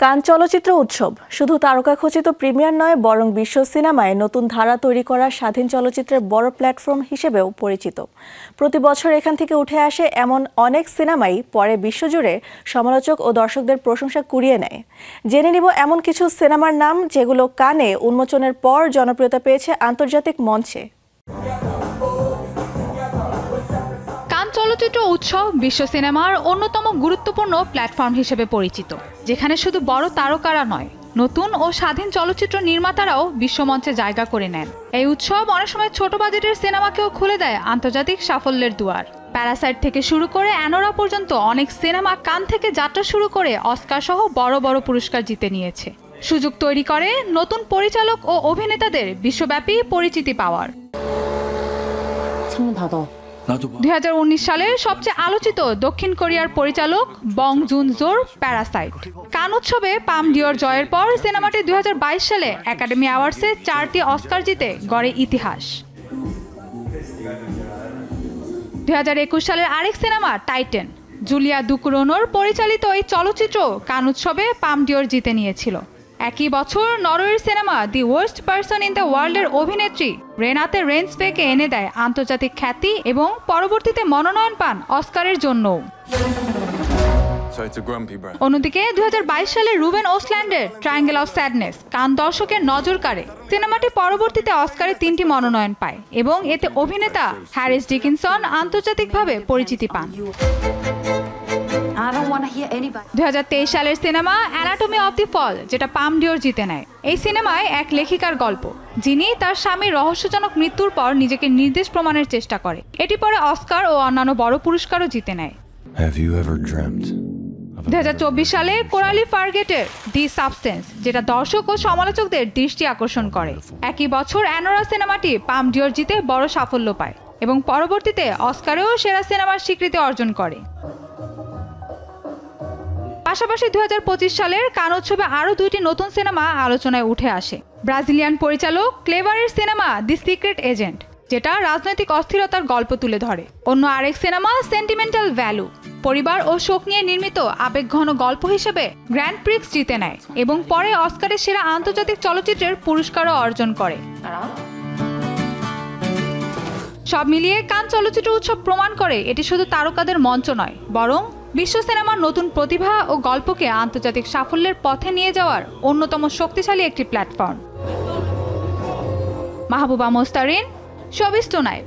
কান চলচ্চিত্র উৎসব শুধু তারকাখচিত প্রিমিয়ার নয় বরং বিশ্ব সিনেমায় নতুন ধারা তৈরি করা স্বাধীন চলচ্চিত্রের বড় প্ল্যাটফর্ম হিসেবেও পরিচিত। প্রতি বছর এখান থেকে উঠে আসে এমন অনেক সিনেমাই পরে বিশ্বজুড়ে সমালোচক ও দর্শকদের প্রশংসা কুড়িয়ে নেয়। জেনে নিব এমন কিছু সিনেমার নাম যেগুলো কানে উন্মোচনের পর জনপ্রিয়তা পেয়েছে আন্তর্জাতিক মঞ্চে। চলচ্চিত্র উৎসব বিশ্ব সিনেমার অন্যতম গুরুত্বপূর্ণ প্ল্যাটফর্ম হিসেবে পরিচিত, যেখানে শুধু বড় তারকারা নয়, নতুন ও স্বাধীন চলচ্চিত্র নির্মাতারাও বিশ্বমঞ্চে জায়গা করে নেন। এই উৎসব অনেক সময় ছোট বাজেটের সিনেমাকেও খুলে দেয় আন্তর্জাতিক সাফল্যের দুয়ার। প্যারাসাইট থেকে শুরু করে অ্যানোরা পর্যন্ত অনেক সিনেমা কান থেকে যাত্রা শুরু করে অস্কার সহ বড় বড় পুরস্কার জিতে নিয়েছে। সুযোগ তৈরি করে নতুন পরিচালক ও অভিনেতাদের বিশ্বব্যাপী পরিচিতি পাওয়ার। 2019 সালের সবচেয়ে আলোচিত দক্ষিণ কোরিয়ার পরিচালক বং জুন-জোর প্যারাসাইট। কান উৎসবে পাম ডিওর জয়ের পর সিনেমাটি 2022 সালে একাডেমি অ্যাওয়ার্ডসে 4টি অস্কার জিতে গড়ে ইতিহাস। 2021 সালের আরেক সিনেমা টাইটেন, জুলিয়া দুকুরোনোর পরিচালিত এই চলচ্চিত্র কান উৎসবে পাম ডিওর জিতে নিয়েছিল। একই বছর নরওয়ের cinema the worst person in the ওয়ার্ল্ডের অভিনেত্রী রেনাতে রেন্সবেকে এনে দেয় আন্তর্জাতিক খ্যাতি এবং পরবর্তীতে মনোনয়ন পান অস্কারের জন্যও। অন্যদিকে 2022 সালে রুবেন ওসল্যান্ডের ট্রায়াঙ্গেল অফ স্যাডনেস কান দর্শকের নজর কাড়ে। সিনেমাটি পরবর্তীতে অস্কারে 3টি মনোনয়ন পায় এবং এতে অভিনেতা হ্যারিস ডিকিনসন আন্তর্জাতিকভাবে পরিচিতি পান। 2023 সালের সিনেমা অ্যানাটমি অফ দি ফল, যেটা পাম ডিওর জিতে নেয়। এই সিনেমায় এক লেখিকার গল্প, যিনি তার স্বামীর রহস্যজনক মৃত্যুর পর নিজেকে নির্দোষ প্রমাণের চেষ্টা করে। এটি পরে অস্কার ও অন্যান্য বড় পুরস্কারও জিতে নেয়। 2024 সালে কোরালি ফার্গেটের দি সাবস্টেন্স, যেটা দর্শক ও সমালোচকদের দৃষ্টি আকর্ষণ করে। একই বছর অ্যানোরা সিনেমাটি পাম ডিওর জিতে বড় সাফল্য পায় এবং পরবর্তীতে অস্কারেও সেরা সিনেমার স্বীকৃতি অর্জন করে। পাশাপাশি 2025 সালের কান উৎসবে আরও 2টি নতুন সিনেমা আলোচনায় উঠে আসে। ব্রাজিলিয়ান পরিচালক ক্লেভারের সিনেমা দি সিক্রেট এজেন্ট, যেটা রাজনৈতিক অস্থিরতার গল্প তুলে ধরে। অন্য আরেক সিনেমা সেন্টিমেন্টাল ভ্যালু, পরিবার ও শোক নিয়ে নির্মিত আবেগঘন গল্প হিসেবে গ্র্যান্ড প্রিক্স জিতে নেয় এবং পরে অস্কারের সেরা আন্তর্জাতিক চলচ্চিত্রের পুরস্কারও অর্জন করে। সব মিলিয়ে কান চলচ্চিত্র উৎসব প্রমাণ করে এটি শুধু তারকাদের মঞ্চ নয়, বরং বিশ্ব সিনেমার নতুন প্রতিভা ও গল্পকে আন্তর্জাতিক সাফল্যের পথে নিয়ে যাওয়ার অন্যতম শক্তিশালী একটি platform. Mahbuba Mostarin, showbiz tonight.